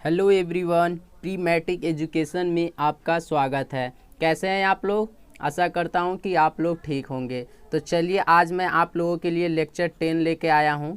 Hello everyone, pre matric education में आपका स्वागत है। कैसे हैं आप लोग? आशा करता हूं कि आप लोग ठीक होंगे। तो चलिए, आज मैं आप लोगों के लिए लेक्चर 10 लेके आया हूं।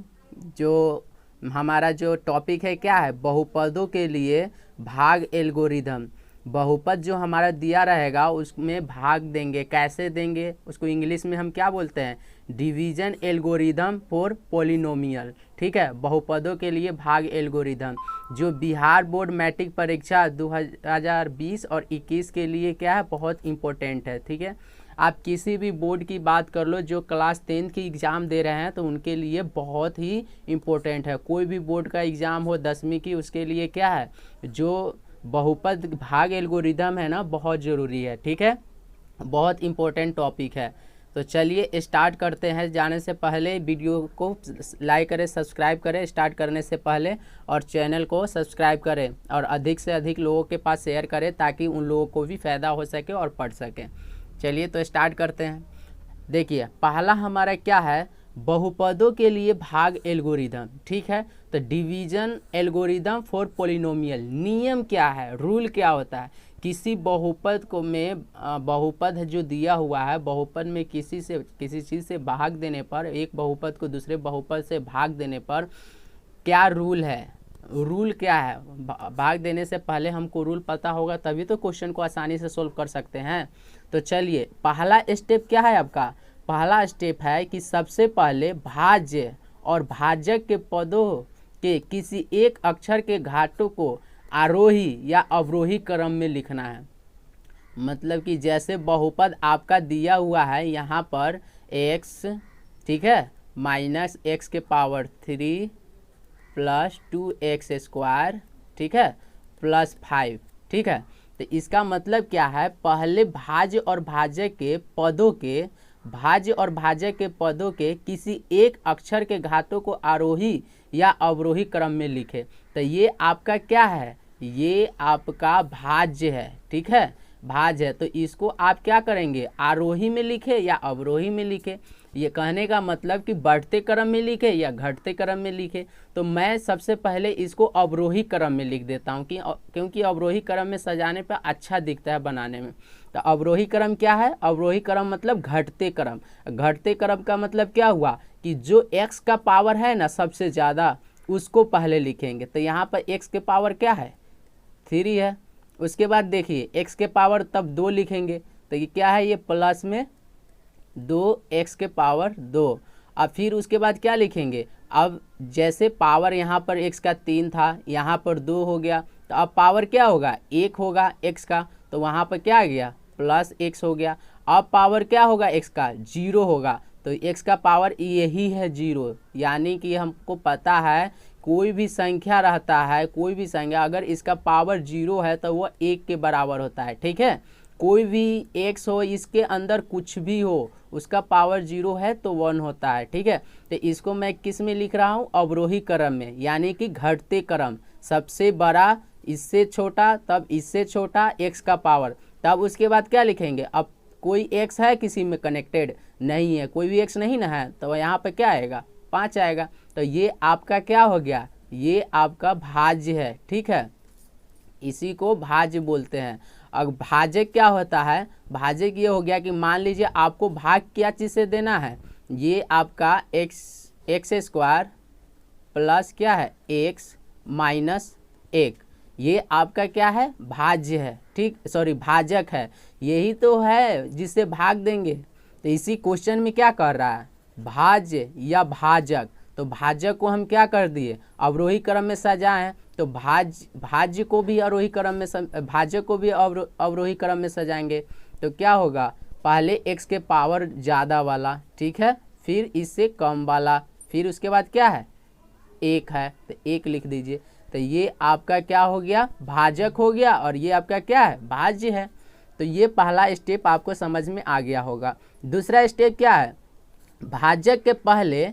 जो हमारा जो टॉपिक है क्या है, बहुपदों के लिए भाग एल्गोरिदम। बहुपद जो हमारा दिया रहेगा उसमें भाग देंगे। कैसे देंगे उसको इंग्लिश में हम क्या बोलते हैं? Division algorithm for polynomial. ठीक है, बहुपदों के लिए भाग एल्गोरिदम जो बिहार बोर्ड मैट्रिक परीक्षा 2020 और 21 के लिए क्या है, बहुत इंपॉर्टेंट है। ठीक है, आप किसी भी बोर्ड की बात कर लो जो क्लास 10 की एग्ज़ाम दे रहे हैं तो उनके लिए बहुत ही इम्पोर्टेंट है। कोई भी बोर्ड का एग्ज़ाम हो 10वीं की, उसके लिए क्या है, जो बहुपद भाग एल्गोरिदम है ना, बहुत ज़रूरी है। ठीक है, बहुत इम्पोर्टेंट टॉपिक है। तो चलिए स्टार्ट करते हैं। जाने से पहले वीडियो को लाइक करें, सब्सक्राइब करें स्टार्ट करने से पहले, और चैनल को सब्सक्राइब करें और अधिक से अधिक लोगों के पास शेयर करें ताकि उन लोगों को भी फ़ायदा हो सके और पढ़ सकें। चलिए तो स्टार्ट करते हैं। देखिए, पहला हमारा क्या है, बहुपदों के लिए भाग एल्गोरिदम। ठीक है, तो डिवीजन एल्गोरिदम फॉर पॉलिनोमियल। नियम क्या है, रूल क्या होता है? किसी बहुपद को में बहुपद जो दिया हुआ है, बहुपद में किसी चीज़ से भाग देने पर, एक बहुपद को दूसरे बहुपद से भाग देने पर क्या रूल है? रूल क्या है? भाग देने से पहले हमको रूल पता होगा तभी तो क्वेश्चन को आसानी से सोल्व कर सकते हैं। तो चलिए, पहला स्टेप क्या है आपका? पहला स्टेप है कि सबसे पहले भाज्य और भाजक के पदों के किसी एक अक्षर के घाटों को आरोही या अवरोही क्रम में लिखना है। मतलब कि जैसे बहुपद आपका दिया हुआ है यहाँ पर x, ठीक है, माइनस एक्स के पावर 3 प्लस 2x², ठीक है, प्लस 5। ठीक है, तो इसका मतलब क्या है, पहले भाज्य और भाजक के पदों के किसी एक अक्षर के घातों को आरोही या अवरोही क्रम में लिखे। तो ये आपका क्या है, ये आपका भाज्य है। ठीक है, भाज्य है, तो इसको आप क्या करेंगे, आरोही में लिखे या अवरोही में लिखे। ये कहने का मतलब कि बढ़ते क्रम में लिखे या घटते क्रम में लिखे। तो मैं सबसे पहले इसको अवरोही क्रम में लिख देता हूँ क्योंकि अवरोही क्रम में सजाने पर अच्छा दिखता है बनाने में। तो अवरोही क्रम क्या है? अवरोही क्रम मतलब घटते क्रम। घटते क्रम का मतलब क्या हुआ कि जो x का पावर है ना सबसे ज़्यादा, उसको पहले लिखेंगे। तो यहाँ पर x के पावर क्या है, 3 है। उसके बाद देखिए x के पावर तब 2 लिखेंगे। तो ये क्या है, ये प्लस में 2x के पावर 2। अब फिर उसके बाद क्या लिखेंगे, अब जैसे पावर यहाँ पर x का 3 था, यहाँ पर 2 हो गया, तो अब पावर क्या होगा, 1 होगा x का, तो वहाँ पर क्या आ गया, प्लस x हो गया। अब पावर क्या होगा x का, 0 होगा, तो x का पावर यही है 0। यानी कि हमको पता है कोई भी संख्या रहता है, कोई भी संख्या अगर इसका पावर 0 है तो वो 1 के बराबर होता है। ठीक है, कोई भी x हो, इसके अंदर कुछ भी हो, उसका पावर 0 है तो 1 होता है। ठीक है, तो इसको मैं किस में लिख रहा हूँ, अवरोही क्रम में, यानी कि घटते क्रम। सबसे बड़ा इससे छोटा, तब इससे छोटा x का पावर, तब उसके बाद क्या लिखेंगे। अब कोई x है किसी में कनेक्टेड नहीं है, कोई भी x नहीं ना है, तो यहाँ पे क्या आएगा, 5 आएगा। तो ये आपका क्या हो गया, ये आपका भाज्य है। ठीक है, इसी को भाज्य बोलते हैं। अब भाजक क्या होता है, भाजक ये हो गया कि मान लीजिए आपको भाग क्या चीज़ से देना है, ये आपका x² प्लस क्या है, x माइनस 1, ये आपका क्या है, भाज्य है। ठीक, सॉरी भाजक है, यही तो है जिससे भाग देंगे। तो इसी क्वेश्चन में क्या कर रहा है, भाज्य या भाजक। तो भाजक को हम क्या कर दिए, अवरोही क्रम में सजाएं। तो भाज्य को भी आरोही क्रम में भाजक को भी अवरोही क्रम में सजाएंगे। तो क्या होगा, पहले x के पावर ज़्यादा वाला, ठीक है, फिर इससे कम वाला, फिर उसके बाद क्या है, 1 है, तो 1 लिख दीजिए। तो ये आपका क्या हो गया, भाजक हो गया, और ये आपका क्या है, भाज्य है। तो ये पहला स्टेप आपको समझ में आ गया होगा। दूसरा स्टेप क्या है, भाजक के पहले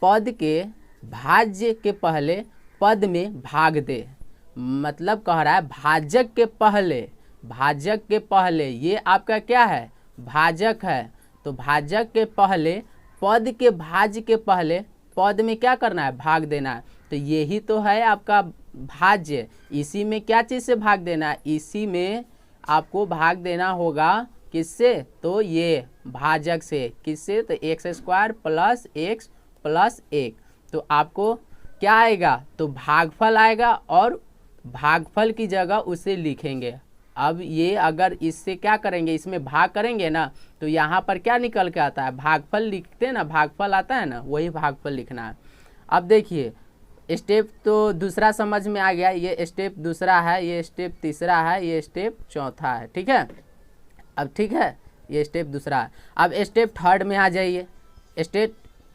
पद के भाज्य के पहले पद में भाग दे। मतलब कह रहा है भाजक के पहले ये आपका क्या है, भाजक है। तो भाजक के पहले पद के भाज्य के पहले पद में क्या करना है, भाग देना है। तो यही तो है आपका भाज्य, इसी में क्या चीज़ से भाग देना है, इसी में आपको भाग देना होगा किससे, तो ये भाजक से, किससे, तो x square plus x plus एक। तो आपको क्या आएगा, तो भागफल आएगा और भागफल की जगह उसे लिखेंगे। अब ये अगर इससे क्या करेंगे, इसमें भाग करेंगे ना, तो यहाँ पर क्या निकल के आता है, भागफल लिखते हैं ना, भागफल आता है ना, वही भागफल लिखना है। अब देखिए स्टेप तो दूसरा समझ में आ गया, ये स्टेप दूसरा है, ये स्टेप तीसरा है, ये स्टेप चौथा है, ठीक है। अब ठीक है, ये स्टेप दूसरा है। अब स्टेप थर्ड में आ जाइए।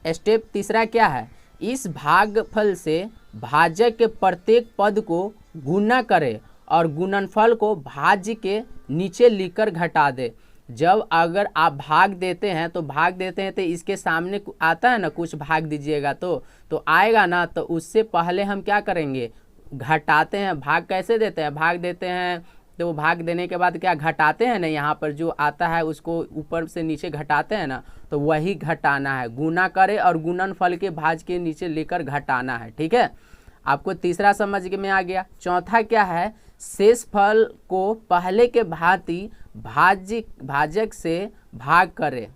स्टेप तीसरा क्या है, इस भागफल से भाजक के प्रत्येक पद को गुणा करे और गुणनफल को भाज्य के नीचे लिखकर घटा दे। जब अगर आप भाग देते हैं तो इसके सामने आता है ना, कुछ भाग दीजिएगा तो आएगा ना, तो उससे पहले हम क्या करेंगे, घटाते हैं। भाग कैसे देते हैं, भाग देते हैं तो भाग देने के बाद क्या घटाते हैं ना, यहाँ पर जो आता है उसको ऊपर से नीचे घटाते हैं ना, तो वही घटाना है, गुना करे और गुणनफल के भाज्य के नीचे लेकर घटाना है, ठीक है। आपको तीसरा समझ में आ गया। चौथा क्या है, शेष फल को पहले के भांति भाजक से भाग करे,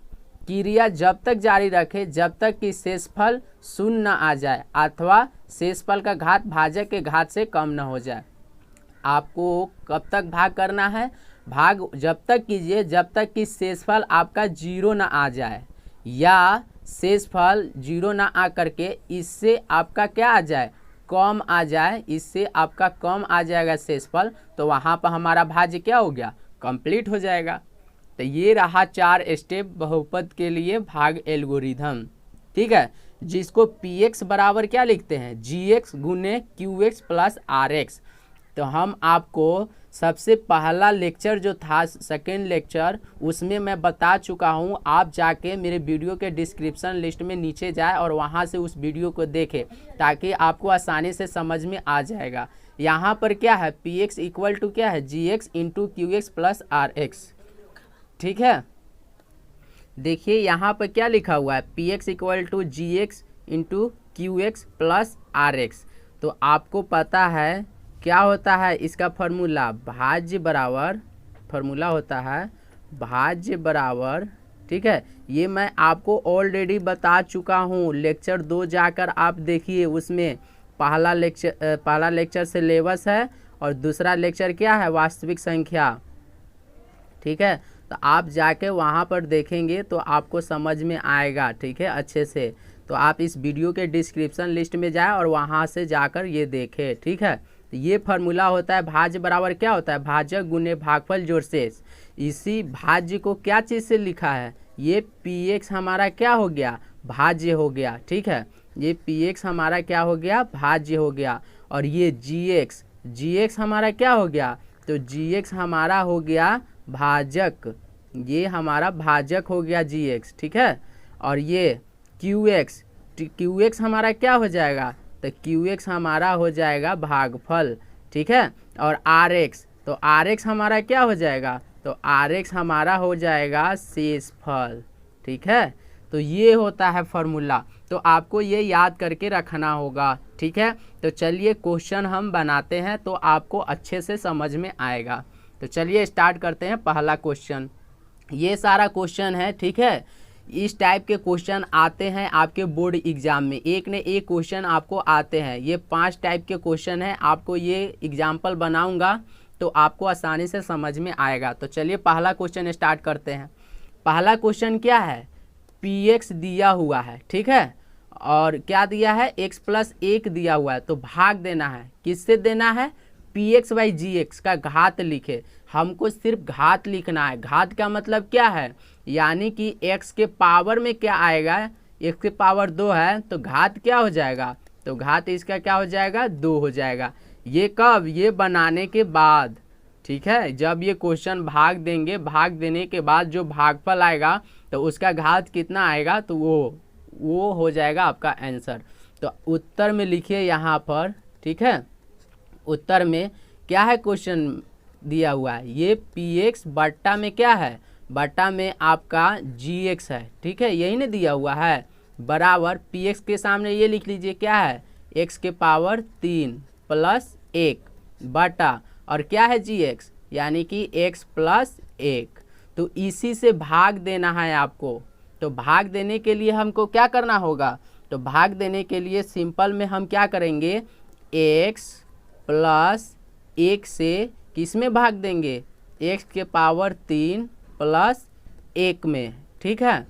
क्रिया जब तक जारी रखे जब तक कि शेषफल शून्य न आ जाए अथवा शेषफल का घात भाजक के घात से कम न हो जाए। आपको कब तक भाग करना है, भाग जब तक कीजिए जब तक कि शेषफल आपका जीरो ना आ जाए, या शेषफल जीरो ना आ करके इससे आपका क्या आ जाए, कम आ जाए, इससे आपका कम आ जाएगा शेषफल, तो वहाँ पर हमारा भाज्य क्या हो गया, कंप्लीट हो जाएगा। तो ये रहा 4 स्टेप बहुपद के लिए भाग एल्गोरिथम, ठीक है, जिसको px बराबर क्या लिखते हैं, gx गुने qx प्लस rx। तो हम आपको सबसे पहला लेक्चर जो था, सेकेंड लेक्चर, उसमें मैं बता चुका हूँ। आप जाके मेरे वीडियो के डिस्क्रिप्शन लिस्ट में नीचे जाए और वहाँ से उस वीडियो को देखें, ताकि आपको आसानी से समझ में आ जाएगा। यहाँ पर क्या है, px इक्वल टू क्या है, gx into qx plus rx, ठीक है। देखिए यहाँ पर क्या लिखा हुआ है, px equal to gx into qx plus rx। तो आपको पता है क्या होता है इसका फॉर्मूला, भाज्य बराबर, फॉर्मूला होता है भाज्य बराबर, ठीक है। ये मैं आपको ऑलरेडी बता चुका हूँ, लेक्चर 2 जाकर आप देखिए, उसमें पहला लेक्चर सिलेबस है और दूसरा लेक्चर क्या है, वास्तविक संख्या, ठीक है। तो आप जाके वहाँ पर देखेंगे तो आपको समझ में आएगा, ठीक है, अच्छे से। तो आप इस वीडियो के डिस्क्रिप्शन लिस्ट में जाए और वहाँ से जाकर ये देखें, ठीक है। तो ये फार्मूला होता है भाज्य बराबर क्या होता है, भाजक गुने भागफल जोड़ शेष। इसी भाज्य को क्या चीज़ से लिखा है, ये px हमारा क्या हो गया, भाज्य हो गया, ठीक है। ये px हमारा क्या हो गया, भाज्य हो गया। और ये gx हमारा क्या हो गया, तो gx हमारा हो गया भाजक, ये हमारा भाजक हो गया gx, ठीक है। और ये qx हमारा क्या हो जाएगा, तो qx हमारा हो जाएगा भागफल, ठीक है। और rx, तो rx हमारा क्या हो जाएगा, तो rx हमारा हो जाएगा शेषफल, ठीक है। तो ये होता है फॉर्मूला, तो आपको ये याद करके रखना होगा, ठीक है। तो चलिए क्वेश्चन हम बनाते हैं तो आपको अच्छे से समझ में आएगा। तो चलिए स्टार्ट करते हैं पहला क्वेश्चन। ये सारा क्वेश्चन है, ठीक है। इस टाइप के क्वेश्चन आते हैं आपके बोर्ड एग्जाम में, एक ने एक क्वेश्चन आपको आते हैं। ये 5 टाइप के क्वेश्चन हैं, आपको ये एग्जाम्पल बनाऊंगा तो आपको आसानी से समझ में आएगा। तो चलिए पहला क्वेश्चन स्टार्ट करते हैं। पहला क्वेश्चन क्या है, px दिया हुआ है, ठीक है, और क्या दिया है, x प्लस 1 दिया हुआ है, तो भाग देना है, किससे देना है, px बाई gx का घात लिखे। हमको सिर्फ घात लिखना है। घात का मतलब क्या है, यानी कि x के पावर में क्या आएगा, x के पावर 2 है तो घात क्या हो जाएगा, तो घात इसका क्या हो जाएगा, 2 हो जाएगा। ये कब, ये बनाने के बाद, ठीक है। जब ये क्वेश्चन भाग देंगे, भाग देने के बाद जो भागफल आएगा तो उसका घात कितना आएगा, तो वो हो जाएगा आपका आंसर। तो उत्तर में लिखिए यहाँ पर, ठीक है। उत्तर में क्या है, क्वेश्चन दिया हुआ है, ये px बट्टा में क्या है, बट्टा में आपका gx है, ठीक है, यही नहीं दिया हुआ है, बराबर px के सामने ये लिख लीजिए क्या है, x के पावर 3 प्लस 1 बटा और क्या है जी एक्स यानी कि x प्लस 1। तो इसी से भाग देना है आपको। तो भाग देने के लिए हमको क्या करना होगा, तो भाग देने के लिए सिंपल में हम क्या करेंगे, x प्लस 1 से किस में भाग देंगे, x के पावर 3 प्लस 1 में, ठीक है,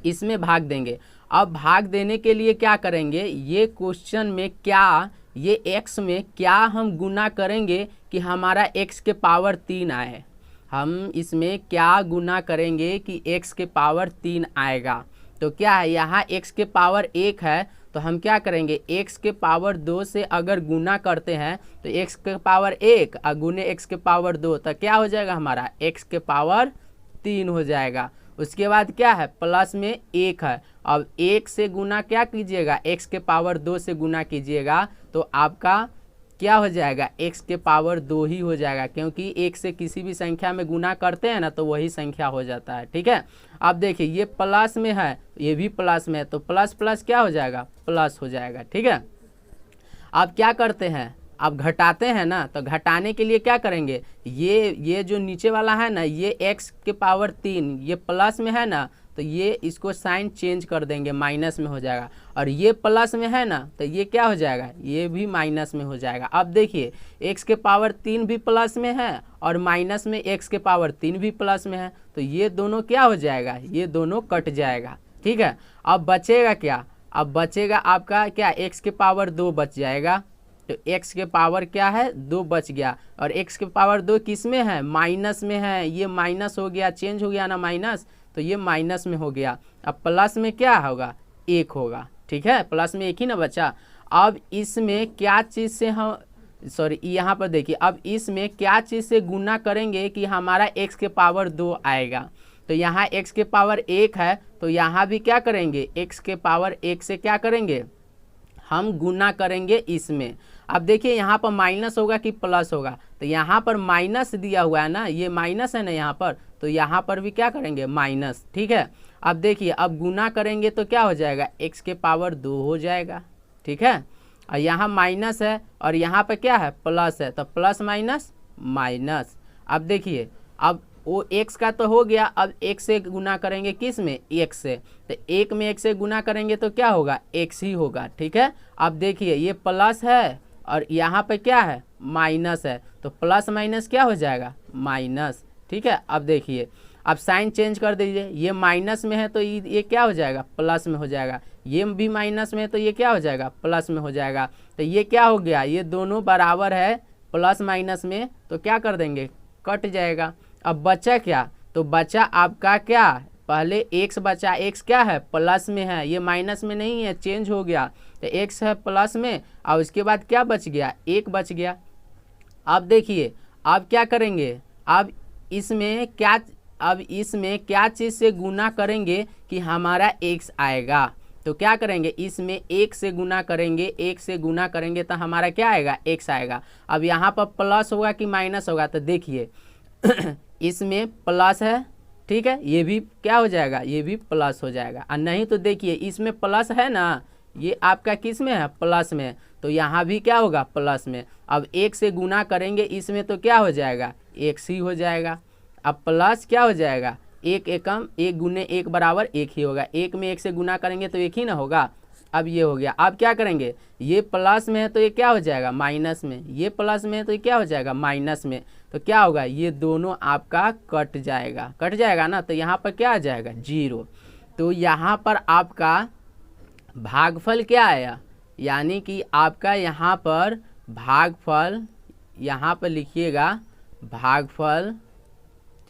इसमें भाग देंगे। अब भाग देने के लिए क्या करेंगे, ये क्वेश्चन में क्या ये x में क्या हम गुना करेंगे कि हमारा x के पावर 3 आए। हम इसमें क्या गुना करेंगे कि x के पावर 3 आएगा। तो क्या है, यहाँ x के पावर 1 है तो हम क्या करेंगे, x के पावर 2 से अगर गुना करते हैं तो x के पावर 1 और गुने x के पावर 2 तो क्या हो जाएगा हमारा, x के पावर 3 हो जाएगा। उसके बाद क्या है, प्लस में 1 है। अब 1 से गुना क्या कीजिएगा, x के पावर 2 से गुना कीजिएगा तो आपका क्या हो जाएगा, x के पावर 2 ही हो जाएगा, क्योंकि 1 से किसी भी संख्या में गुना करते हैं ना तो वही संख्या हो जाता है, ठीक है। अब देखिए ये प्लस में है, ये भी प्लस में है, तो प्लस प्लस क्या हो जाएगा, प्लस हो जाएगा, ठीक है। अब क्या करते हैं, अब घटाते हैं ना, तो घटाने के लिए क्या करेंगे, ये जो नीचे वाला है ना, ये x के पावर 3 ये प्लस में है ना, तो ये इसको साइन चेंज कर देंगे, माइनस में हो जाएगा। और ये प्लस में है ना तो ये क्या हो जाएगा, ये भी माइनस में हो जाएगा। अब देखिए x के पावर 3 भी प्लस में है और माइनस में x के पावर 3 भी प्लस में है, तो ये दोनों क्या हो जाएगा, ये दोनों कट जाएगा, ठीक है। अब बचेगा क्या, अब बचेगा आपका क्या, x के पावर 2 बच जाएगा। तो x के पावर क्या है, 2 बच गया, और x के पावर 2 किस में है, माइनस में है, ये माइनस हो गया, चेंज हो गया ना माइनस, तो ये माइनस में हो गया। अब प्लस में क्या होगा, 1 होगा, ठीक है, प्लस में 1 ही ना बचा। अब इसमें क्या चीज़ से हम, सॉरी यहाँ पर देखिए, अब इसमें क्या चीज़ से गुना करेंगे कि हमारा x के पावर 2 आएगा। तो यहाँ x के पावर 1 है तो यहाँ भी क्या करेंगे, x के पावर 1 से क्या करेंगे, हम गुना करेंगे इसमें। अब देखिए यहाँ पर माइनस होगा कि प्लस होगा, तो यहाँ पर माइनस दिया हुआ है ना, ये माइनस है ना यहाँ पर, तो यहाँ पर भी क्या करेंगे, माइनस, ठीक है। अब देखिए अब गुना करेंगे तो क्या हो जाएगा, x के पावर 2 हो जाएगा, ठीक है। और यहाँ माइनस है और यहाँ पर क्या है, प्लस है, तो प्लस माइनस माइनस। अब देखिए अब वो x का तो हो गया, अब x से गुना करेंगे किस में, x से, तो 1 में x से गुना करेंगे तो क्या होगा, x ही होगा, ठीक है। अब देखिए ये प्लस है और यहाँ पे क्या है, माइनस है, तो प्लस माइनस क्या हो जाएगा, माइनस, ठीक है। अब देखिए अब साइन चेंज कर दीजिए, ये माइनस में है तो ये क्या हो जाएगा, प्लस में हो जाएगा, ये भी माइनस में है तो ये क्या हो जाएगा, प्लस में हो जाएगा। तो ये क्या हो गया, ये दोनों बराबर है प्लस माइनस में, तो क्या कर देंगे, कट जाएगा। अब बचा क्या, तो बचा आपका क्या, पहले x बचा, x क्या है, प्लस में है, ये माइनस में नहीं है, चेंज हो गया, तो x है प्लस में, और उसके बाद क्या बच गया, 1 बच गया। अब देखिए अब क्या करेंगे, अब इसमें क्या चीज़ से गुना करेंगे कि हमारा x आएगा। तो क्या करेंगे, इसमें 1 से गुना करेंगे, 1 से गुना करेंगे तो हमारा क्या आएगा, x आएगा। अब यहाँ पर प्लस होगा कि माइनस होगा, तो देखिए इसमें प्लस है, ठीक है, ये भी क्या हो जाएगा, ये भी प्लस हो जाएगा। और नहीं तो देखिए इसमें प्लस है ना, ये आपका किस में है, प्लस में, तो यहाँ भी क्या होगा, प्लस में। अब 1 से गुना करेंगे इसमें तो क्या हो जाएगा, x ही हो जाएगा। अब प्लस क्या हो जाएगा, 1 एकम 1 गुने 1 बराबर 1 ही होगा, 1 में 1 से गुना करेंगे तो 1 ही ना होगा। अब ये हो गया। अब क्या करेंगे, ये प्लस में है तो ये क्या हो जाएगा, माइनस में, ये प्लस में है तो ये क्या हो जाएगा, माइनस में, तो क्या होगा, ये दोनों आपका कट जाएगा ना, तो यहाँ पर क्या आ जाएगा, 0। तो यहाँ पर आपका भागफल क्या आया, यानी कि आपका यहाँ पर भागफल, यहाँ पर लिखिएगा भागफल,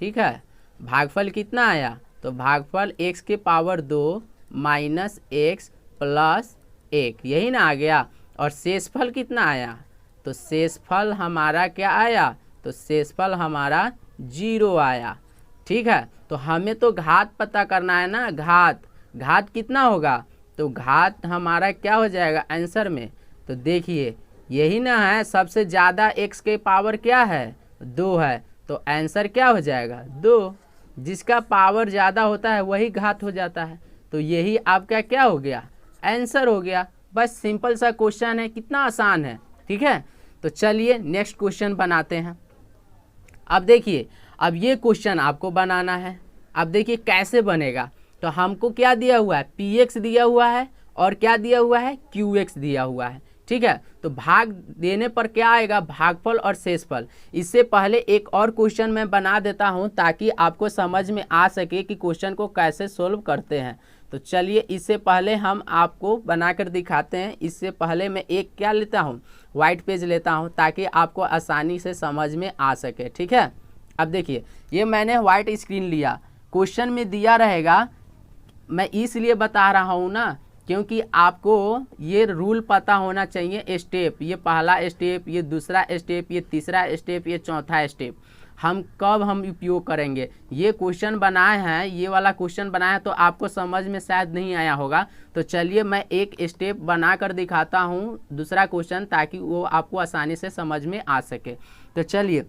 ठीक है, भागफल कितना आया, तो भागफल x के पावर 2 माइनस x प्लस 1, यही ना आ गया। और शेषफल कितना आया, तो शेषफल हमारा क्या आया, तो शेषफल हमारा 0 आया, ठीक है। तो हमें तो घात पता करना है ना, घात कितना होगा, तो घात हमारा क्या हो जाएगा आंसर में, तो देखिए यही ना है, सबसे ज़्यादा x के पावर क्या है, 2 है, तो आंसर क्या हो जाएगा, 2। जिसका पावर ज़्यादा होता है वही घात हो जाता है, तो यही आपका क्या हो गया, आंसर हो गया। बस सिंपल सा क्वेश्चन है, कितना आसान है, ठीक है। तो चलिए नेक्स्ट क्वेश्चन बनाते हैं। अब देखिए, अब ये क्वेश्चन आपको बनाना है। अब देखिए कैसे बनेगा। तो हमको क्या दिया हुआ है, px दिया हुआ है और क्या दिया हुआ है, qx दिया हुआ है। ठीक है, तो भाग देने पर क्या आएगा, भागफल और शेषफल। इससे पहले एक और क्वेश्चन मैं बना देता हूं ताकि आपको समझ में आ सके कि क्वेश्चन को कैसे सोल्व करते हैं। तो चलिए इससे पहले हम आपको बनाकर दिखाते हैं। इससे पहले मैं एक क्या लेता हूं, वाइट पेज लेता हूं ताकि आपको आसानी से समझ में आ सके। ठीक है, अब देखिए ये मैंने वाइट स्क्रीन लिया, क्वेश्चन में दिया रहेगा। मैं इसलिए बता रहा हूँ ना क्योंकि आपको ये रूल पता होना चाहिए। स्टेप, ये पहला स्टेप, ये दूसरा स्टेप, ये तीसरा स्टेप, ये चौथा स्टेप हम कब उपयोग करेंगे। ये क्वेश्चन बनाए हैं, ये वाला क्वेश्चन बनाया तो आपको समझ में शायद नहीं आया होगा। तो चलिए मैं एक स्टेप बना कर दिखाता हूँ दूसरा क्वेश्चन, ताकि वो आपको आसानी से समझ में आ सके। तो चलिए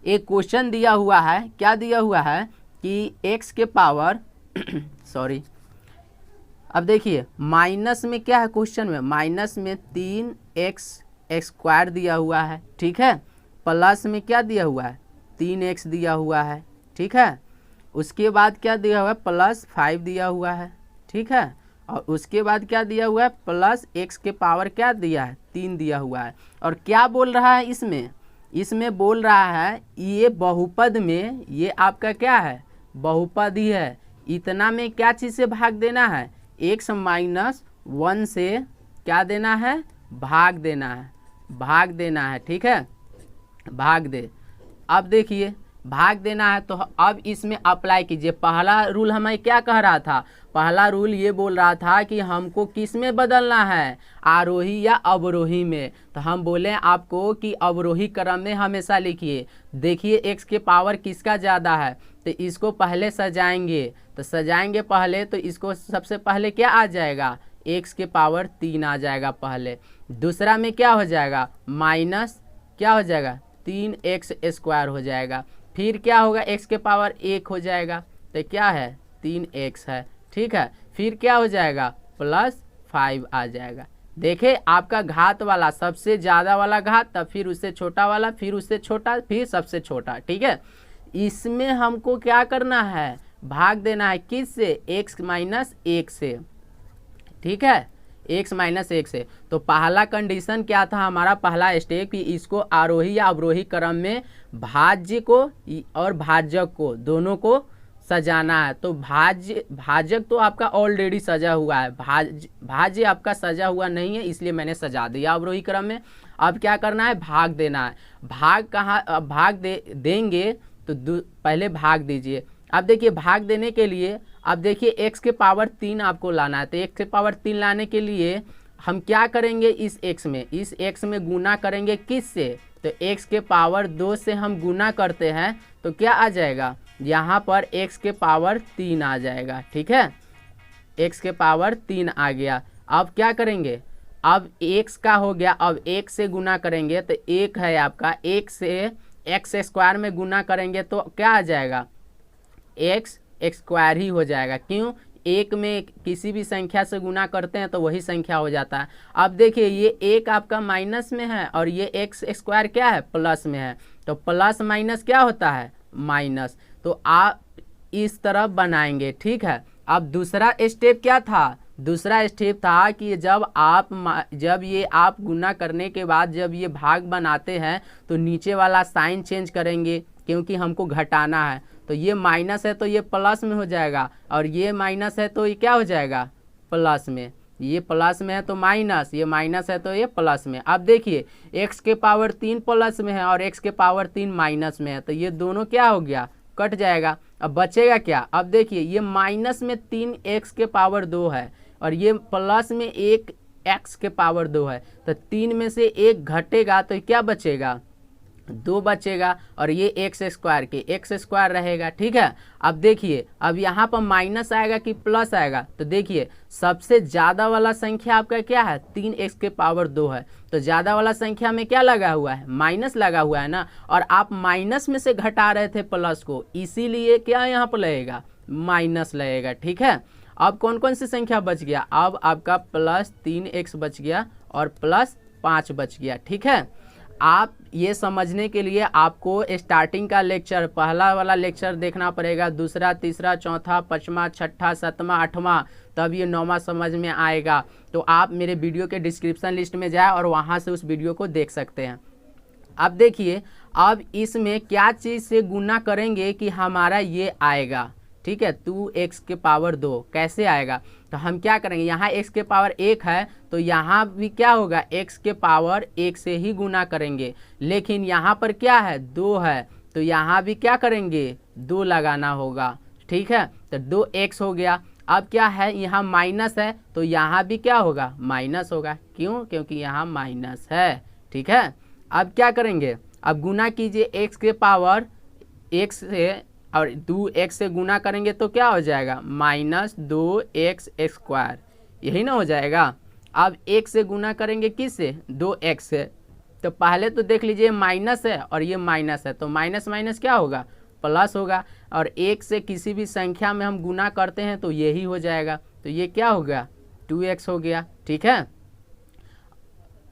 एक क्वेश्चन दिया हुआ है, क्या दिया हुआ है कि x के पावर सॉरी, अब देखिए माइनस में क्या है, क्वेश्चन में माइनस में 3x² दिया हुआ है। ठीक है, प्लस में क्या दिया हुआ है, 3x दिया हुआ है। ठीक है, उसके बाद क्या दिया हुआ है, +5 दिया हुआ है। ठीक है, और उसके बाद क्या दिया हुआ है, प्लस x के पावर क्या दिया है, 3 दिया हुआ है। और क्या बोल रहा है इसमें बोल रहा है ये बहुपद में, ये आपका क्या है, बहुपद ही है। इतना में क्या चीज़ से भाग देना है, x-1 से क्या देना है, भाग देना है, भाग देना है। ठीक है, भाग दे। अब देखिए भाग देना है तो अब इसमें अप्लाई कीजिए। पहला रूल हमें क्या कह रहा था, पहला रूल ये बोल रहा था कि हमको किस में बदलना है, आरोही या अवरोही में। तो हम बोले आपको कि अवरोही क्रम में हमेशा लिखिए। देखिए x के पावर किसका ज़्यादा है, तो इसको पहले सजाएंगे। तो सजाएंगे पहले तो इसको सबसे पहले क्या आ जाएगा, x के पावर 3 आ जाएगा पहले। दूसरा में क्या हो जाएगा, माइनस क्या हो जाएगा, 3x² हो जाएगा। फिर क्या होगा, x के पावर 1 हो जाएगा, तो क्या है 3x है। ठीक है, फिर क्या हो जाएगा, +5 आ जाएगा। देखे आपका घात वाला सबसे ज़्यादा वाला घात, तब फिर उससे छोटा वाला, फिर उससे छोटा, फिर सबसे छोटा। ठीक है, इसमें हमको क्या करना है, भाग देना है किस से, x-1 से। ठीक है, x-1 से। तो पहला कंडीशन क्या था हमारा, पहला स्टेप कि इसको आरोही या अवरोही क्रम में भाज्य को और भाजक को दोनों को सजाना है। तो भाजक तो आपका ऑलरेडी सजा हुआ है, भाज्य आपका सजा हुआ नहीं है, इसलिए मैंने सजा दिया अवरोही क्रम में। अब क्या करना है, भाग देना है। भाग कहाँ, भाग देंगे तो पहले भाग दीजिए। अब देखिए भाग देने के लिए, अब देखिए x के पावर 3 आपको लाना है। तो x के पावर 3 लाने के लिए हम क्या करेंगे, इस x में गुना करेंगे किस से, तो x के पावर 2 से हम गुना करते हैं तो क्या आ जाएगा, यहाँ पर x के पावर 3 आ जाएगा। ठीक है, x के पावर 3 आ गया। अब क्या करेंगे, अब x का हो गया, अब 1 से गुना करेंगे तो 1 है आपका, 1 से x² में गुना करेंगे तो क्या आ जाएगा, x² ही हो जाएगा। क्यों, 1 में किसी भी संख्या से गुना करते हैं तो वही संख्या हो जाता है। अब देखिए ये 1 आपका माइनस में है और ये x² क्या है, प्लस में है। तो प्लस माइनस क्या होता है, माइनस। तो आप इस तरफ बनाएंगे। ठीक है, अब दूसरा स्टेप क्या था, दूसरा स्टेप था कि जब ये आप गुना करने के बाद जब ये भाग बनाते हैं तो नीचे वाला साइन चेंज करेंगे, क्योंकि हमको घटाना है। तो ये माइनस है तो ये प्लस में हो जाएगा, और ये माइनस है तो ये क्या हो जाएगा, प्लस में। ये प्लस में है तो माइनस, ये माइनस है तो ये प्लस में। अब देखिए x के पावर 3 प्लस में है और x के पावर 3 माइनस में है, तो ये दोनों क्या हो गया, कट जाएगा। अब बचेगा क्या, अब देखिए ये माइनस में 3x के पावर 2 है और ये प्लस में 1x के पावर 2 है। तो 3 में से 1 घटेगा तो क्या बचेगा, 2 बचेगा, और ये x² के x² रहेगा। ठीक है, अब देखिए अब यहाँ पर माइनस आएगा कि प्लस आएगा, तो देखिए सबसे ज़्यादा वाला संख्या आपका क्या है, 3x के पावर 2 है। तो ज़्यादा वाला संख्या में क्या लगा हुआ है, माइनस लगा हुआ है ना, और आप माइनस में से घटा रहे थे प्लस को, इसीलिए क्या यहाँ पर लगेगा, माइनस लगेगा। ठीक है, अब कौन कौन सी संख्या बच गया, अब आपका +3x बच गया और +5 बच गया। ठीक है, आप ये समझने के लिए आपको स्टार्टिंग का लेक्चर, पहला वाला लेक्चर देखना पड़ेगा, दूसरा, तीसरा, चौथा, पाँचवा, छठा, सातवां, आठवां, तब ये 9वां समझ में आएगा। तो आप मेरे वीडियो के डिस्क्रिप्शन लिस्ट में जाए और वहाँ से उस वीडियो को देख सकते हैं। अब देखिए, अब इसमें क्या चीज़ से गुना करेंगे कि हमारा ये आएगा, ठीक है, 2x के पावर 2 कैसे आएगा। तो हम क्या करेंगे, यहाँ x के पावर 1 है तो यहाँ भी क्या होगा, x के पावर 1 से ही गुना करेंगे। लेकिन यहाँ पर क्या है, 2 है, तो यहाँ भी क्या करेंगे, 2 लगाना होगा, ठीक है। तो 2x हो गया। अब क्या है, यहाँ माइनस है तो यहाँ भी क्या होगा, माइनस होगा। क्यों, क्योंकि यहाँ माइनस है, ठीक है। अब क्या करेंगे, अब गुना कीजिए x के पावर 1 से और 2x से गुना करेंगे तो क्या हो जाएगा, -2x स्क्वायर, यही ना हो जाएगा। अब 1 से गुना करेंगे किस से, 2x से। तो पहले तो देख लीजिए माइनस है और ये माइनस है, तो माइनस माइनस क्या होगा, प्लस होगा। और 1 से किसी भी संख्या में हम गुना करते हैं तो यही हो जाएगा। तो ये क्या हो गया, 2x हो गया, ठीक है।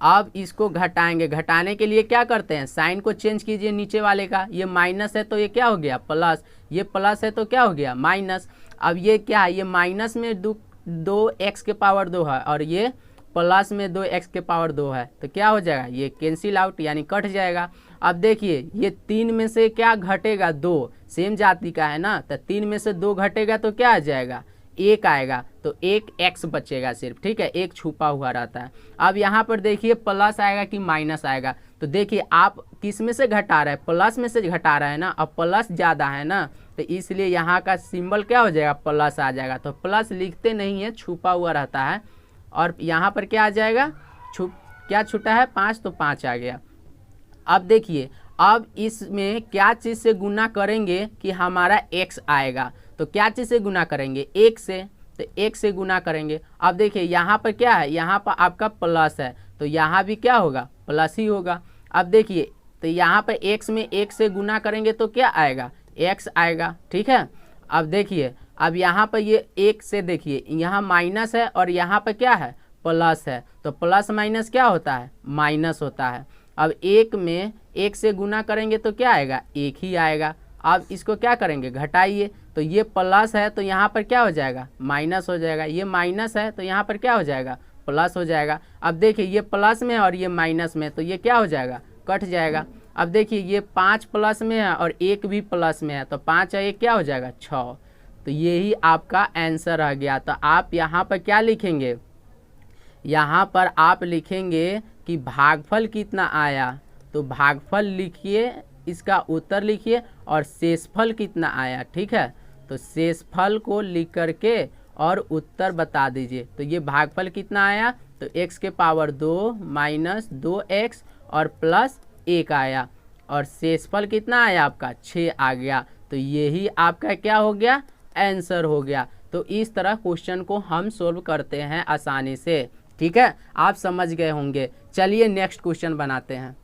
अब इसको घटाएंगे, घटाने के लिए क्या करते हैं, साइन को चेंज कीजिए नीचे वाले का। ये माइनस है तो ये क्या हो गया, प्लस, ये प्लस है तो क्या हो गया, माइनस। अब ये क्या है, ये माइनस में 2x के पावर 2 है और ये प्लस में 2x के पावर 2 है, तो क्या हो जाएगा, ये कैंसिल आउट यानी कट जाएगा। अब देखिए, ये 3 में से क्या घटेगा, 2, सेम जाति का है ना, तो 3 में से 2 घटेगा तो क्या आ जाएगा, 1 आएगा। तो 1 x बचेगा सिर्फ, ठीक है, 1 छुपा हुआ रहता है। अब यहाँ पर देखिए प्लस आएगा कि माइनस आएगा। तो देखिए आप किस में से घटा रहे हैं, प्लस में से घटा रहे हैं ना। अब प्लस ज़्यादा है ना, तो इसलिए यहाँ का सिंबल क्या हो जाएगा, प्लस आ जाएगा। तो प्लस लिखते नहीं है, छुपा हुआ रहता है। और यहाँ पर क्या आ जाएगा, क्या छूटा है, 5, तो 5 आ गया। अब देखिए, अब इसमें क्या चीज़ से गुना करेंगे कि हमारा x आएगा। तो क्या चीज़ से गुना करेंगे, 1 से, तो 1 से गुना करेंगे। अब देखिए यहाँ पर क्या है, यहाँ पर आपका प्लस है तो यहाँ भी क्या होगा, प्लस ही होगा। अब देखिए, तो यहाँ पर x में 1 से गुना करेंगे तो क्या आएगा, x आएगा, ठीक है। अब देखिए, अब यहाँ पर ये 1 से देखिए, यहाँ माइनस है और यहाँ पर क्या है, प्लस है, तो प्लस माइनस क्या होता है, माइनस होता है। अब 1 में 1 से गुना करेंगे तो क्या आएगा, 1 ही आएगा। अब इसको क्या करेंगे, घटाइए, तो ये प्लस है तो यहाँ पर क्या हो जाएगा, माइनस हो जाएगा। ये माइनस है तो यहाँ पर क्या हो जाएगा, प्लस हो जाएगा। अब देखिए, ये प्लस में और ये माइनस में, तो ये क्या हो जाएगा, कट जाएगा। अब देखिए, ये 5 प्लस में है और 1 भी प्लस में है, तो 5 और 1 क्या हो जाएगा, 6। तो यही आपका आंसर आ गया। तो आप यहाँ पर क्या लिखेंगे, यहाँ पर आप लिखेंगे कि भागफल कितना आया। तो भागफल लिखिए, इसका उत्तर लिखिए और शेषफल कितना आया, ठीक है। तो शेषफल को लिख करके और उत्तर बता दीजिए। तो ये भागफल कितना आया, तो x के पावर 2 माइनस 2x और प्लस 1 आया। और शेषफल कितना आया आपका, 6 आ गया। तो यही आपका क्या हो गया, आंसर हो गया। तो इस तरह क्वेश्चन को हम सोल्व करते हैं आसानी से, ठीक है, आप समझ गए होंगे। चलिए नेक्स्ट क्वेश्चन बनाते हैं।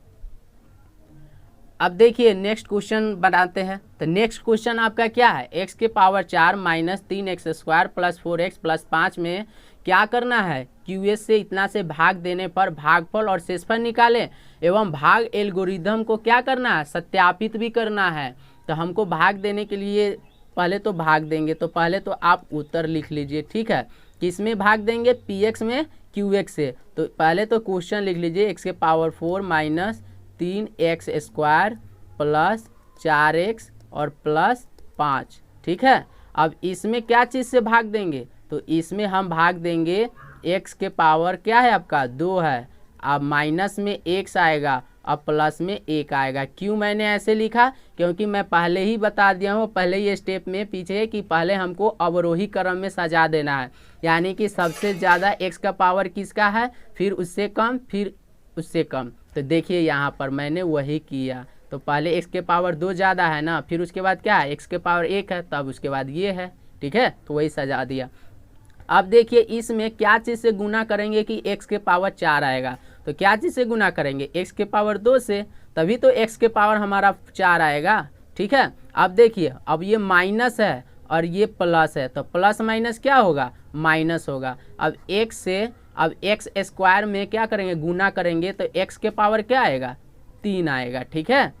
अब देखिए नेक्स्ट क्वेश्चन बनाते हैं। तो नेक्स्ट क्वेश्चन आपका क्या है, x के power 4 minus 3x square plus 4x plus 5 में क्या करना है, QS से इतना से भाग देने पर भागफल और शेषफल निकालें एवं भाग एल्गोरिदम को क्या करना है, सत्यापित भी करना है। तो हमको भाग देने के लिए पहले तो भाग देंगे, तो पहले तो आप उत्तर लिख लीजिए, ठीक है। किस में भाग देंगे, px में qx से। तो पहले तो क्वेश्चन लिख लीजिए, x के power 4 minus 3x square plus 4x और प्लस 5, ठीक है। अब इसमें क्या चीज़ से भाग देंगे, तो इसमें हम भाग देंगे x के पावर क्या है आपका 2 है। अब माइनस में x आएगा, अब प्लस में 1 आएगा। क्यों मैंने ऐसे लिखा, क्योंकि मैं पहले ही बता दिया हूँ, पहले ये स्टेप में पीछे कि पहले हमको अवरोही क्रम में सजा देना है। यानी कि सबसे ज़्यादा x का पावर किसका है, फिर उससे कम, फिर उससे कम। तो देखिए यहाँ पर मैंने वही किया। तो पहले x के पावर 2 ज़्यादा है ना, फिर उसके बाद क्या है, x के पावर 1 है, तब उसके बाद ये है, ठीक है। तो वही सजा दिया। अब देखिए इसमें क्या चीज़ से गुना करेंगे कि x के पावर 4 आएगा। तो क्या चीज़ से गुना करेंगे, x के पावर 2 से, तभी तो x के पावर हमारा 4 आएगा, ठीक है। अब देखिए, अब ये माइनस है और ये प्लस है, तो प्लस माइनस क्या होगा, माइनस होगा। अब x से अब x स्क्वायर में क्या करेंगे, गुना करेंगे, तो x के पावर क्या आएगा, 3 आएगा। ठीक है,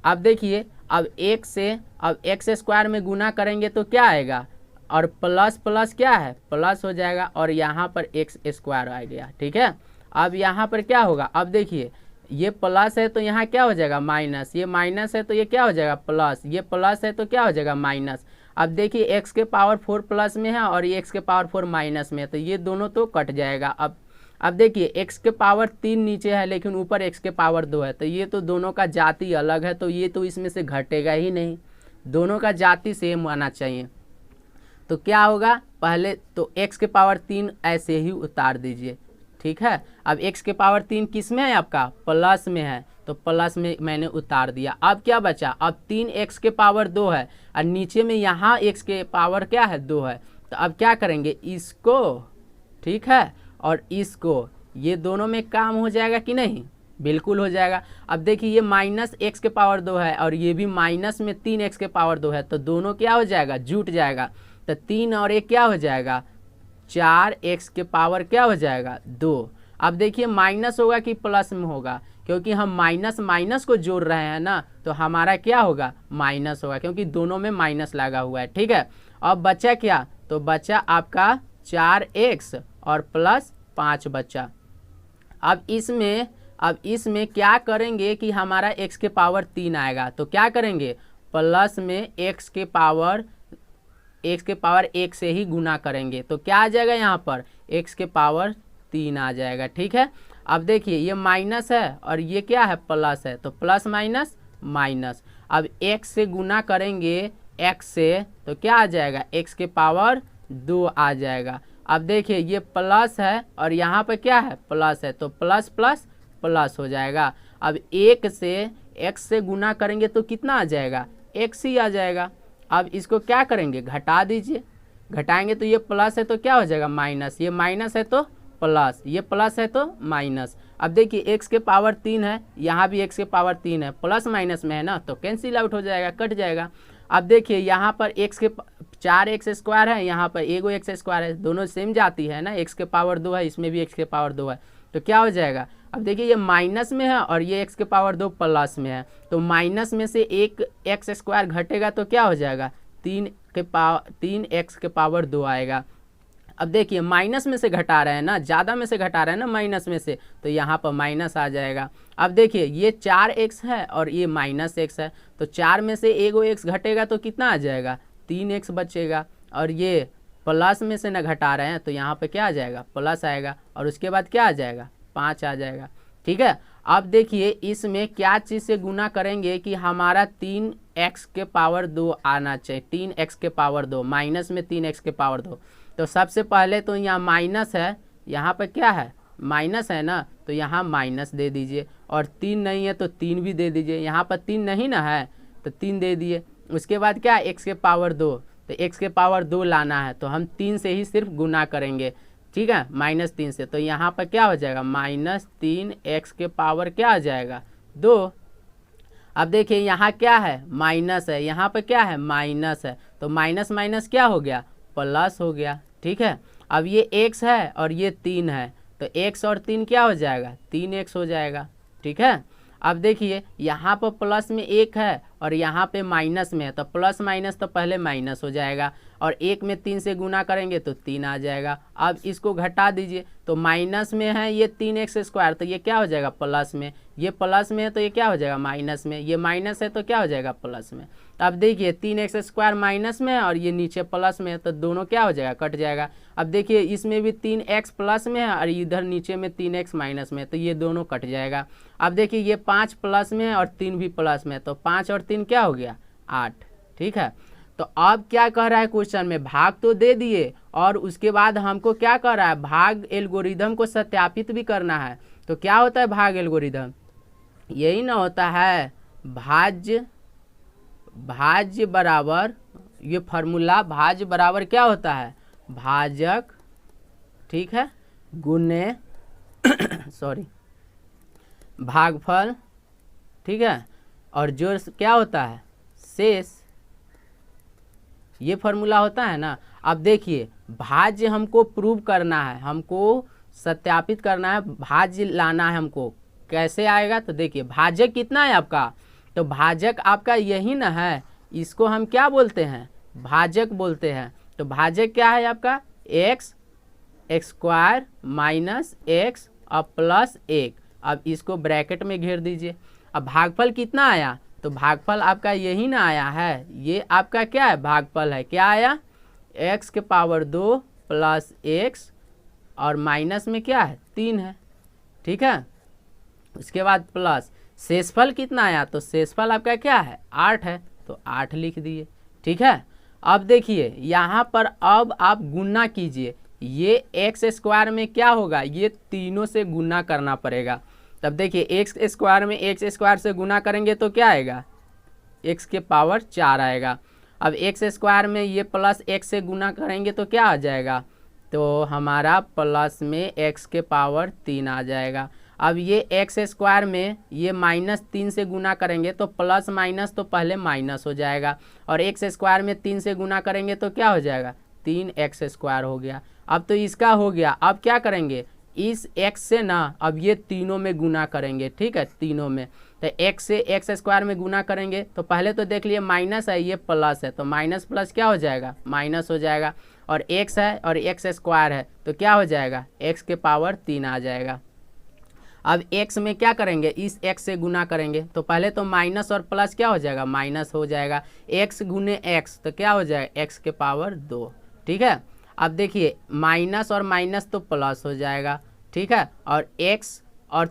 अब देखिए अब एक्स स्क्वायर में गुना करेंगे तो क्या आएगा, और प्लस प्लस क्या है प्लस हो जाएगा, और यहाँ पर एक्स स्क्वायर आ गया। ठीक है, अब यहाँ पर क्या होगा, अब देखिए ये प्लस है तो यहाँ क्या हो जाएगा माइनस, ये माइनस है तो ये क्या हो जाएगा प्लस, ये प्लस है तो क्या हो जाएगा माइनस। अब देखिए एक्स के पावर 4 प्लस में है और ये एक्स के पावर 4 माइनस में है, तो ये दोनों तो कट जाएगा। अब देखिए एक्स के पावर 3 नीचे है लेकिन ऊपर एक्स के पावर 2 है, तो ये तो दोनों का जाति अलग है, तो ये तो इसमें से घटेगा ही नहीं, दोनों का जाति सेम आना चाहिए। तो क्या होगा, पहले तो x के पावर 3 ऐसे ही उतार दीजिए। ठीक है, अब x के पावर 3 किस में है आपका प्लस में है, तो प्लस में मैंने उतार दिया। अब क्या बचा, अब 3x के पावर 2 है और नीचे में यहाँ x के पावर क्या है 2 है, तो अब क्या करेंगे इसको, ठीक है, और इसको, ये दोनों में काम हो जाएगा कि नहीं, बिल्कुल हो जाएगा। अब देखिए ये माइनस एक्स के पावर 2 है और ये भी माइनस में 3x के पावर 2 है, तो दोनों क्या हो जाएगा जुट जाएगा, तो 3 और 1 क्या हो जाएगा 4x के पावर क्या हो जाएगा 2। अब देखिए माइनस होगा कि प्लस में होगा, क्योंकि हम माइनस माइनस को जोड़ रहे हैं ना, तो हमारा क्या होगा माइनस होगा, क्योंकि दोनों में माइनस लगा हुआ है। ठीक है, अब बचा क्या, तो बचा आपका 4x और प्लस 5 बचा। अब इसमें क्या करेंगे कि हमारा x के पावर 3 आएगा, तो क्या करेंगे प्लस में x के पावर 1 से ही गुना करेंगे, तो क्या आ जाएगा यहाँ पर x के पावर 3 आ जाएगा। ठीक है, अब देखिए ये माइनस है और ये क्या है प्लस है, तो प्लस माइनस माइनस। अब x से गुना करेंगे x से, तो क्या आ जाएगा x के पावर 2 आ जाएगा। अब देखिए ये प्लस है और यहाँ पर क्या है प्लस है, तो प्लस प्लस प्लस हो जाएगा। अब 1 से x से गुना करेंगे तो कितना आ जाएगा x ही आ जाएगा। अब इसको क्या करेंगे घटा दीजिए, घटाएंगे तो ये प्लस है तो क्या हो जाएगा माइनस, ये माइनस है तो प्लस, ये प्लस है तो माइनस। अब देखिए x के पावर 3 है, यहाँ भी x के पावर 3 है, प्लस माइनस में है ना, तो कैंसिल आउट हो जाएगा, कट जाएगा। अब देखिए यहाँ पर x के 4x स्क्वायर है, यहाँ पर एगो x स्क्वायर है, दोनों सेम जाती है ना, x के पावर 2 है, इसमें भी x के पावर 2 है, तो क्या हो जाएगा। अब देखिए ये माइनस में है और ये x के पावर 2 प्लस में है, तो माइनस में से एक x स्क्वायर घटेगा तो क्या हो जाएगा 3x के पावर 2 आएगा। अब देखिए माइनस में से घटा रहे हैं ना, ज़्यादा में से घटा रहे हैं ना माइनस में से, तो यहाँ पर माइनस आ जाएगा। अब देखिए ये 4x है और ये माइनस x है, तो 4 में से एगो x घटेगा तो कितना आ जाएगा 3x बचेगा, और ये प्लस में से न घटा रहे हैं तो यहाँ पे क्या आ जाएगा प्लस आएगा, और उसके बाद क्या आ जाएगा 5 आ जाएगा। ठीक है, अब देखिए इसमें क्या चीज़ से गुना करेंगे कि हमारा 3x के पावर 2 आना चाहिए, 3x के पावर 2, माइनस में 3x के पावर 2। तो सबसे पहले तो यहाँ माइनस है, यहाँ पर क्या है माइनस है ना, तो यहाँ माइनस दे दीजिए, और 3 नहीं है तो 3 भी दे दीजिए, यहाँ पर 3 नहीं ना है तो 3 दे दिए। उसके बाद क्या x के पावर 2, तो x के पावर 2 लाना है तो हम 3 से ही सिर्फ गुना करेंगे। ठीक है, -3 से, तो यहाँ पर क्या हो जाएगा -3x के पावर क्या आ जाएगा 2। अब देखिए यहाँ क्या है माइनस है, यहाँ पर क्या है माइनस है, तो माइनस माइनस क्या हो गया प्लस हो गया। ठीक है, अब ये x है और ये 3 है, तो x और 3 क्या हो जाएगा 3x हो जाएगा। ठीक है, अब देखिए यहाँ पर प्लस में 1 है और यहाँ पे माइनस में है, तो प्लस माइनस तो पहले माइनस हो जाएगा, और 1 में 3 से गुना करेंगे तो 3 आ जाएगा। अब इसको घटा दीजिए, तो माइनस में है ये 3x स्क्वायर, तो ये क्या हो जाएगा प्लस में, ये प्लस में है तो ये क्या हो जाएगा माइनस में, ये माइनस है तो क्या हो जाएगा प्लस में। तो अब देखिए 3x स्क्वायर माइनस में है और ये नीचे प्लस में है, तो दोनों क्या हो जाएगा कट जाएगा। अब देखिए इसमें भी 3x प्लस में है और इधर नीचे में 3x माइनस में है, तो ये दोनों कट जाएगा। अब देखिए ये 5 प्लस में है और 3 भी प्लस में है, तो 5 और 3 क्या हो गया 8। ठीक है, तो अब क्या कह रहा है क्वेश्चन में, भाग तो दे दिए और उसके बाद हमको क्या कर रहा है भाग एल्गोरिदम को सत्यापित भी करना है। तो क्या होता है भाग एल्गोरिदम, यही ना होता है भाज्य बराबर, ये फार्मूला भाज्य बराबर क्या होता है भाजक, ठीक है, गुने सॉरी भागफल, ठीक है, और जो क्या होता है शेष, ये फार्मूला होता है ना। अब देखिए भाज्य हमको प्रूव करना है, हमको सत्यापित करना है, भाज्य लाना है हमको कैसे आएगा, तो देखिए भाजक कितना है आपका, तो भाजक आपका यही ना है, इसको हम क्या बोलते हैं, भाजक बोलते हैं। तो भाजक क्या है आपका, एक्स स्क्वायर माइनस एक्स और प्लस 1। अब इसको ब्रैकेट में घेर दीजिए। अब भागफल कितना आया, तो भागफल आपका यही ना आया है, ये आपका क्या है, भागफल है, क्या आया, x के पावर 2 प्लस एक्स और माइनस में क्या है 3 है, ठीक है। उसके बाद प्लस शेषफल कितना आया, तो शेषफल आपका क्या है 8 है, तो 8 लिख दिए, ठीक है। अब देखिए यहाँ पर अब आप गुना कीजिए, ये एक्स स्क्वायर में क्या होगा, ये तीनों से गुना करना पड़ेगा। तब देखिए एक्स स्क्वायर में एक्स स्क्वायर से गुना करेंगे तो क्या आएगा, एक्स के पावर 4 आएगा। अब एक्स स्क्वायर में ये प्लस एक्स से गुना करेंगे तो क्या आ जाएगा, तो हमारा प्लस में एक्स के पावर 3 आ जाएगा। अब ये एक्स स्क्वायर में ये -3 से गुना करेंगे तो प्लस माइनस तो पहले माइनस हो जाएगा, और एक्स स्क्वायर में 3 से गुना करेंगे तो क्या हो जाएगा, 3x स्क्वायर हो गया। अब तो इसका हो गया, अब क्या करेंगे, इस x से ना अब ये तीनों में गुना करेंगे, ठीक है, तीनों में। तो x से एक्स स्क्वायर में गुना करेंगे तो पहले तो देख लिए माइनस है, ये प्लस है, तो माइनस प्लस क्या हो जाएगा, माइनस हो जाएगा। और x है और एक्स स्क्वायर है तो क्या हो जाएगा, x के पावर 3 आ जाएगा। अब x में क्या करेंगे, इस x से गुना करेंगे तो पहले तो माइनस और प्लस क्या हो जाएगा, माइनस हो जाएगा, x गुने x तो क्या हो जाएगा, x के पावर 2, ठीक है। अब देखिए माइनस और माइनस तो प्लस हो जाएगा, ठीक है, और x और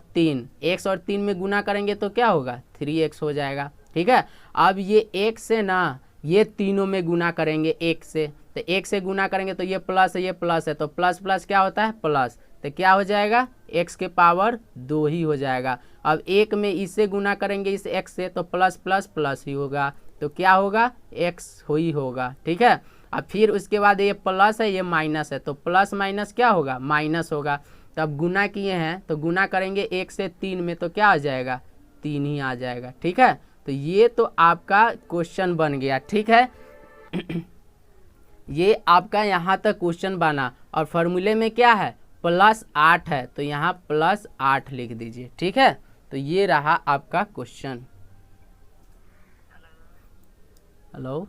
3 में गुना करेंगे तो क्या होगा, 3x हो जाएगा, ठीक है। अब ये x से ना ये तीनों में गुना करेंगे, x से, तो x से गुना करेंगे तो ये प्लस है, ये प्लस है, तो प्लस प्लस क्या होता है, प्लस, तो क्या हो जाएगा, x के पावर 2 ही हो जाएगा। अब एक में इससे गुना करेंगे इस x से तो प्लस प्लस प्लस ही होगा, तो क्या होगा, x ही होगा, ठीक है। अब फिर उसके बाद ये प्लस है, ये माइनस है, तो प्लस माइनस क्या होगा, माइनस होगा। तो अब गुना किए हैं तो गुना करेंगे 1 से 3 में तो क्या आ जाएगा, 3 ही आ जाएगा, ठीक है। तो ये तो आपका क्वेश्चन बन गया, ठीक है। ये आपका यहाँ तक क्वेश्चन बना, और फॉर्मूले में क्या है, +8 है, तो यहाँ +8 लिख दीजिए, ठीक है। तो ये रहा आपका क्वेश्चन। हेलो,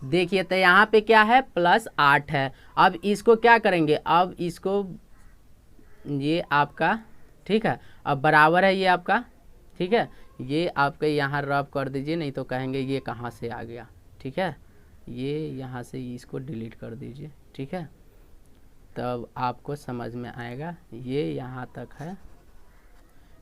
देखिए तो यहाँ पे क्या है, +8 है। अब इसको क्या करेंगे, अब इसको ये आपका, ठीक है, अब बराबर है ये आपका, ठीक है, ये आपके यहाँ रब कर दीजिए, नहीं तो कहेंगे ये कहाँ से आ गया, ठीक है। ये यहाँ से इसको डिलीट कर दीजिए, ठीक है, तब आपको समझ में आएगा। ये यहाँ तक है,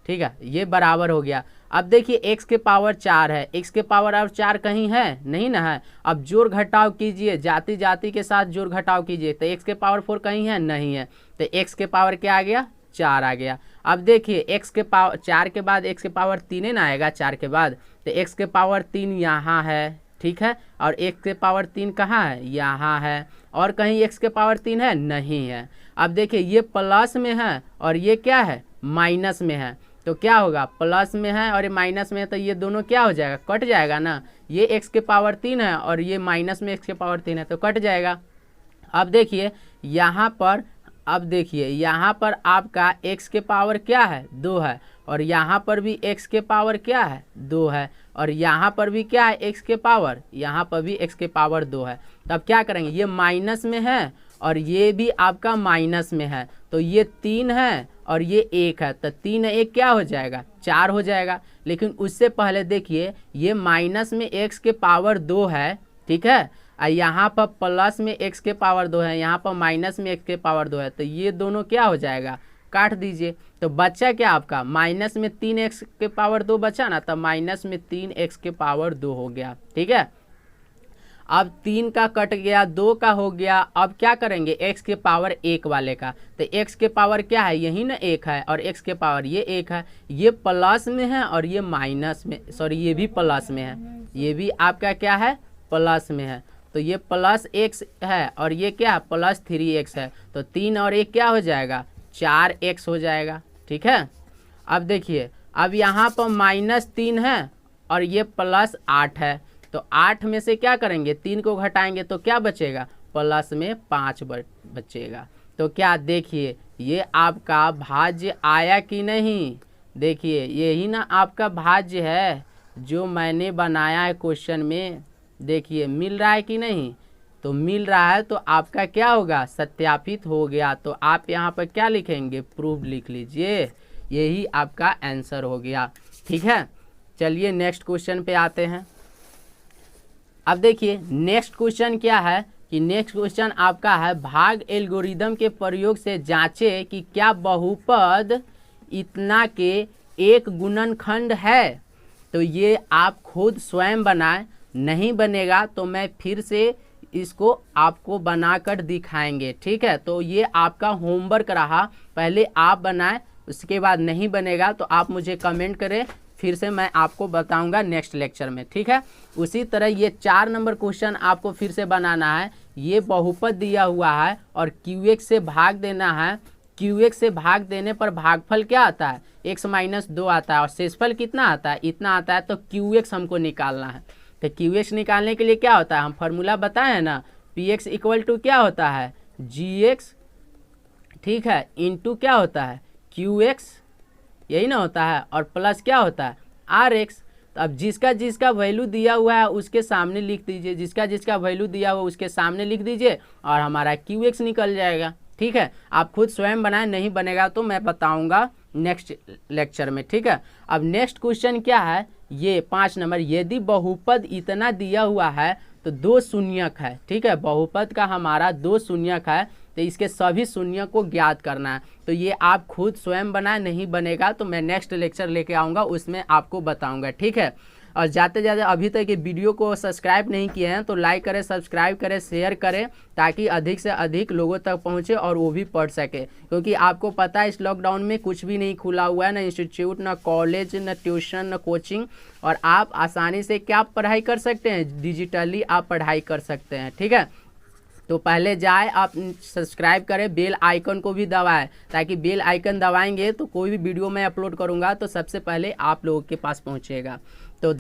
ठीक है, ये बराबर हो गया। अब देखिए x के पावर 4 है, x के पावर और 4 कहीं है नहीं ना है। अब जोड़ घटाव कीजिए, जाति जाति के साथ जोड़ घटाव कीजिए, तो x के पावर 4 कहीं है नहीं है, तो x के पावर क्या आ गया, 4 आ गया। अब देखिए x के पावर 4 के बाद x के पावर 3 ना आएगा, 4 के बाद, तो x के पावर 3 यहाँ है, ठीक है, और x के पावर 3 कहाँ है, यहाँ है, और कहीं x के पावर 3 है नहीं है। अब देखिए ये प्लस में है और ये क्या है, माइनस में है, तो क्या होगा, प्लस में है और ये माइनस में है, तो ये दोनों क्या हो जाएगा, कट जाएगा ना। ये x के पावर 3 है और ये माइनस में x के पावर 3 है, तो कट जाएगा। अब देखिए यहाँ पर, अब देखिए यहाँ पर आपका x के पावर क्या है, 2 है, और यहाँ पर भी x के पावर क्या है, 2 है, और यहाँ पर भी क्या है, x के पावर, यहाँ पर भी x के पावर 2 है। तो अब क्या करेंगे, ये माइनस में है और ये भी आपका माइनस में है, तो ये 3 है और ये 1 है, तो 3 1 क्या हो जाएगा, 4 हो जाएगा। लेकिन उससे पहले देखिए ये माइनस में x के पावर 2 है, ठीक है, और यहाँ पर प्लस में x के पावर 2 है, यहाँ पर माइनस में x के पावर 2 है, तो ये दोनों क्या हो जाएगा, काट दीजिए। तो बच्चा क्या आपका, माइनस में 3x के पावर 2 बचा ना, तब माइनस में 3x के पावर 2 हो गया, ठीक है। अब 3 का कट गया, 2 का हो गया। अब क्या करेंगे, x के पावर 1 वाले का, तो x के पावर क्या है, यही ना 1 है, और x के पावर ये 1 है, ये प्लस में है और ये माइनस में, सॉरी ये भी प्लस में है, ये भी आपका क्या है, प्लस में है, तो ये +x है और ये क्या है, +3x है, तो 3 और 1 क्या हो जाएगा, 4x हो जाएगा, ठीक है। अब देखिए अब यहाँ पर -3 है और ये +8 है, तो 8 में से क्या करेंगे, 3 को घटाएंगे तो क्या बचेगा, प्लस में 5 बचेगा। तो क्या देखिए ये आपका भाज्य आया कि नहीं। देखिए यही ना आपका भाज्य है जो मैंने बनाया है क्वेश्चन में। देखिए मिल रहा है कि नहीं, तो मिल रहा है तो आपका क्या होगा, सत्यापित हो गया। तो आप यहाँ पर क्या लिखेंगे, प्रूव लिख लीजिए, यही आपका आंसर हो गया। ठीक है, चलिए नेक्स्ट क्वेश्चन पे आते हैं। अब देखिए नेक्स्ट क्वेश्चन क्या है कि नेक्स्ट क्वेश्चन आपका है भाग एल्गोरिदम के प्रयोग से जांचे कि क्या बहुपद इतना के एक गुणनखंड है। तो ये आप खुद स्वयं बनाएं, नहीं बनेगा तो मैं फिर से इसको आपको बनाकर दिखाएंगे। ठीक है, तो ये आपका होमवर्क रहा, पहले आप बनाएं, उसके बाद नहीं बनेगा तो आप मुझे कमेंट करें, फिर से मैं आपको बताऊंगा नेक्स्ट लेक्चर में। ठीक है, उसी तरह ये 4 नंबर क्वेश्चन आपको फिर से बनाना है। ये बहुपद दिया हुआ है और QX से भाग देना है। QX से भाग देने पर भागफल क्या आता है, x - 2 आता है और शेषफल कितना आता है, इतना आता है। तो QX हमको निकालना है। तो QX निकालने के लिए क्या होता है, हम फार्मूला बताए हैं ना, PX = क्या होता है, GX, ठीक है, इंटू क्या होता है, QX, यही ना होता है, और प्लस क्या होता है, RX। तो अब जिसका जिसका वैल्यू दिया हुआ है उसके सामने लिख दीजिए, जिसका जिसका वैल्यू दिया हुआ उसके सामने लिख दीजिए और हमारा QX निकल जाएगा। ठीक है, आप खुद स्वयं बनाएं, नहीं बनेगा तो मैं बताऊंगा नेक्स्ट लेक्चर में। ठीक है, अब नेक्स्ट क्वेश्चन क्या है, ये 5 नंबर, यदि बहुपद इतना दिया हुआ है तो 2 शून्यक है। ठीक है, बहुपद का हमारा 2 शून्यक है, तो इसके सभी शून्य को ज्ञात करना है। तो ये आप खुद स्वयं बनाए, नहीं बनेगा तो मैं नेक्स्ट लेक्चर लेके आऊँगा, उसमें आपको बताऊँगा। ठीक है, और जाते जाते अभी तक ये वीडियो को सब्सक्राइब नहीं किए हैं तो लाइक करें, सब्सक्राइब करें, शेयर करें, ताकि अधिक से अधिक लोगों तक पहुंचे और वो भी पढ़ सके। क्योंकि आपको पता है इस लॉकडाउन में कुछ भी नहीं खुला हुआ है, ना इंस्टीट्यूट, ना कॉलेज, ना ट्यूशन, ना कोचिंग, और आप आसानी से क्या पढ़ाई कर सकते हैं, डिजिटली आप पढ़ाई कर सकते हैं। ठीक है, तो पहले जाए आप सब्सक्राइब करें, बेल आइकन को भी दबाएं, ताकि बेल आइकन दबाएंगे तो कोई भी वीडियो मैं अपलोड करूंगा तो सबसे पहले आप लोगों के पास पहुंचेगा। तो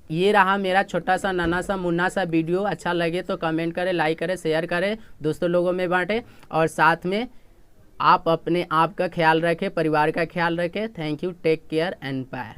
ये रहा मेरा छोटा सा नन्हा सा मुन्ना सा वीडियो। अच्छा लगे तो कमेंट करें, लाइक करें, शेयर करें, दोस्तों लोगों में बांटें, और साथ में आप अपने आप का ख्याल रखें, परिवार का ख्याल रखें। Thank you, take care and bye.